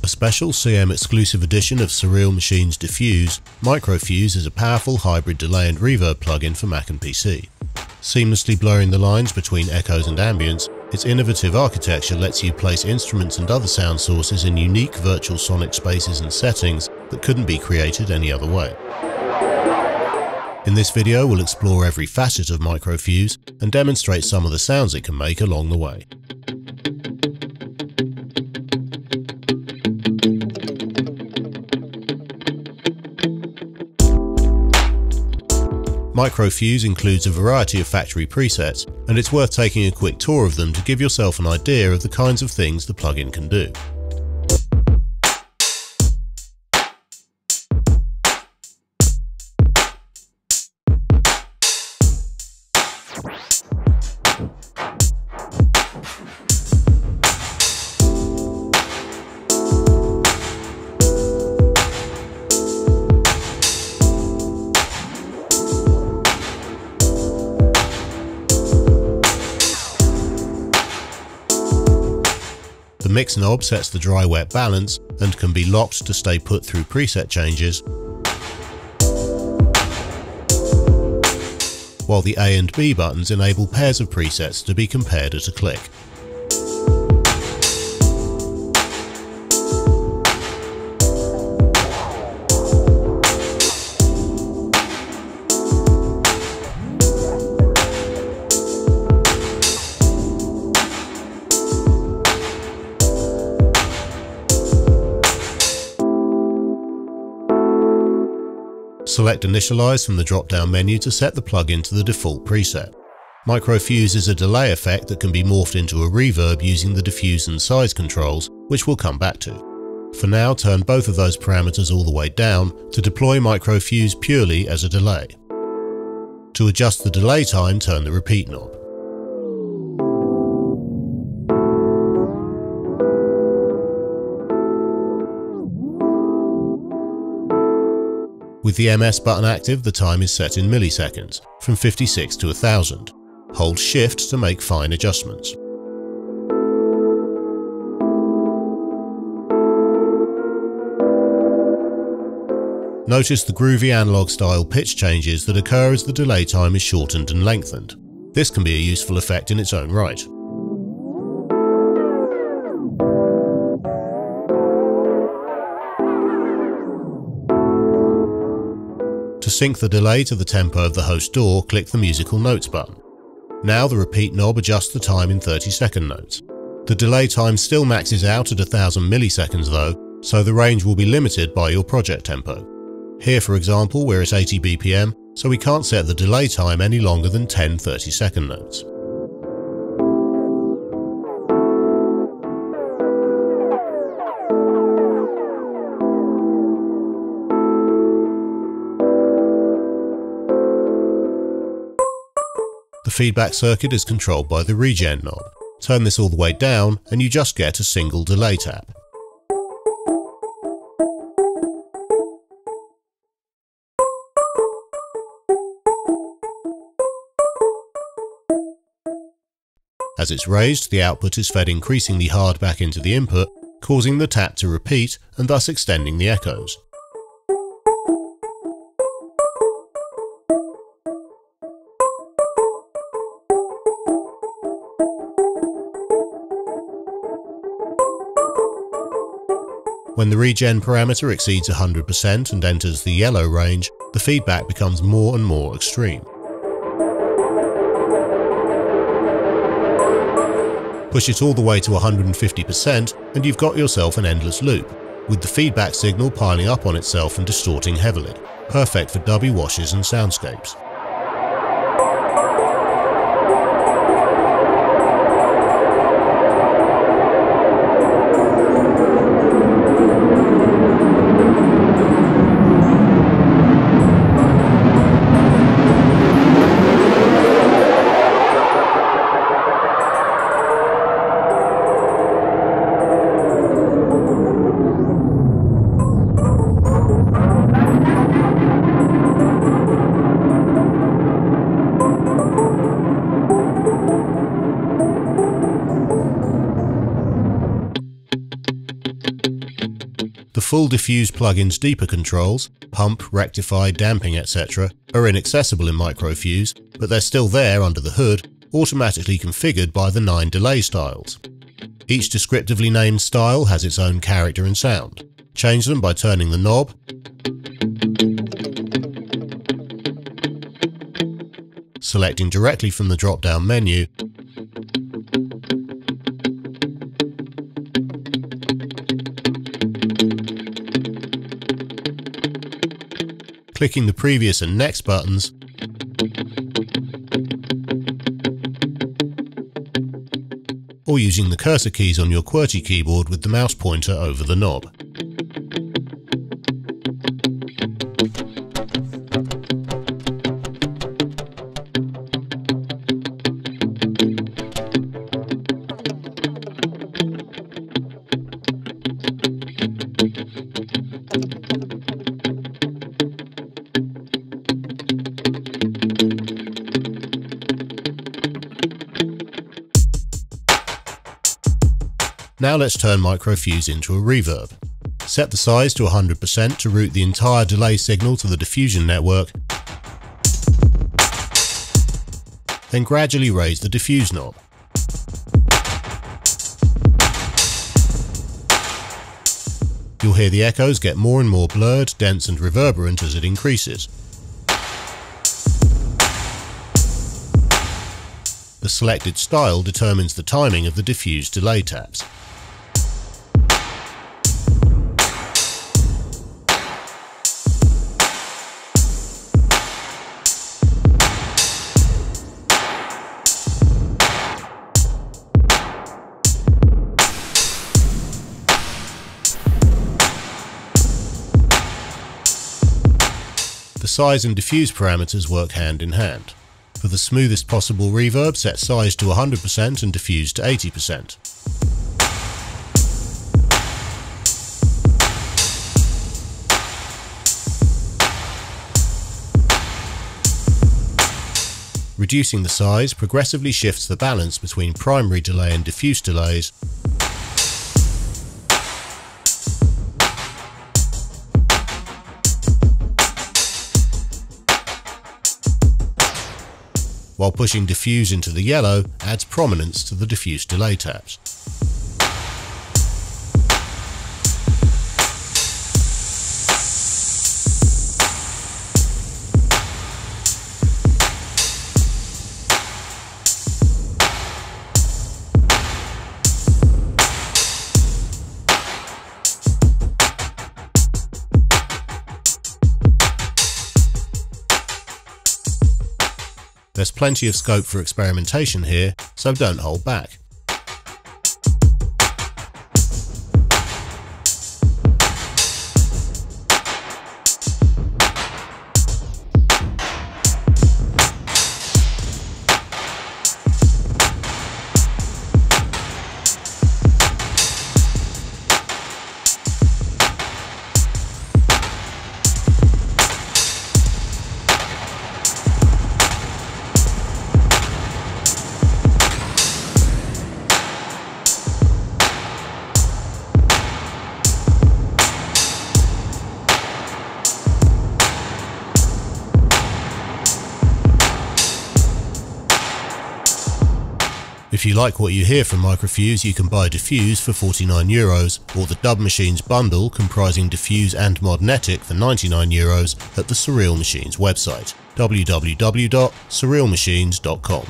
A special CM exclusive edition of Surreal Machine's Diffuse, Microfuse is a powerful hybrid delay and reverb plugin for Mac and PC. Seamlessly blurring the lines between echoes and ambience, its innovative architecture lets you place instruments and other sound sources in unique virtual sonic spaces and settings that couldn't be created any other way. In this video, we'll explore every facet of Microfuse and demonstrate some of the sounds it can make along the way. Microfuse includes a variety of factory presets, and it's worth taking a quick tour of them to give yourself an idea of the kinds of things the plugin can do. The mix knob sets the dry-wet balance and can be locked to stay put through preset changes, while the A and B buttons enable pairs of presets to be compared at a click. Select Initialize from the drop-down menu to set the plugin to the default preset. Microfuse is a delay effect that can be morphed into a reverb using the diffuse and size controls, which we'll come back to. For now, turn both of those parameters all the way down to deploy Microfuse purely as a delay. To adjust the delay time, turn the repeat knob. With the MS button active, the time is set in milliseconds, from 56 to 1000. Hold Shift to make fine adjustments. Notice the groovy analog style pitch changes that occur as the delay time is shortened and lengthened. This can be a useful effect in its own right. To sync the delay to the tempo of the host DAW, click the Musical Notes button. Now the repeat knob adjusts the time in 30-second notes. The delay time still maxes out at 1000 milliseconds though, so the range will be limited by your project tempo. Here for example we're at 80 BPM, so we can't set the delay time any longer than 10 30-second notes. The feedback circuit is controlled by the regen knob. Turn this all the way down and you just get a single delay tap. As it's raised, the output is fed increasingly hard back into the input, causing the tap to repeat and thus extending the echoes. When the regen parameter exceeds 100% and enters the yellow range, the feedback becomes more and more extreme. Push it all the way to 150% and you've got yourself an endless loop, with the feedback signal piling up on itself and distorting heavily, perfect for dubby washes and soundscapes. full diffuse plugin's deeper controls, pump, rectify, damping, etc., are inaccessible in Microfuse, but they're still there under the hood, automatically configured by the 9 delay styles. Each descriptively named style has its own character and sound. Change them by turning the knob, selecting directly from the drop-down menu, clicking the previous and next buttons, or using the cursor keys on your QWERTY keyboard with the mouse pointer over the knob. Now let's turn Microfuse into a reverb. Set the size to 100% to route the entire delay signal to the diffusion network, then gradually raise the diffuse knob. You'll hear the echoes get more and more blurred, dense and reverberant as it increases. The selected style determines the timing of the diffuse delay taps. The size and diffuse parameters work hand in hand. For the smoothest possible reverb, set size to 100% and diffuse to 80%. Reducing the size progressively shifts the balance between primary delay and diffuse delays, while pushing diffuse into the yellow adds prominence to the diffuse delay taps. There's plenty of scope for experimentation here, so don't hold back. If you like what you hear from Microfuse, you can buy Diffuse for €49 or the Dub Machines bundle comprising Diffuse and Modnetic for €99 at the Surreal Machines website, www.surrealmachines.com.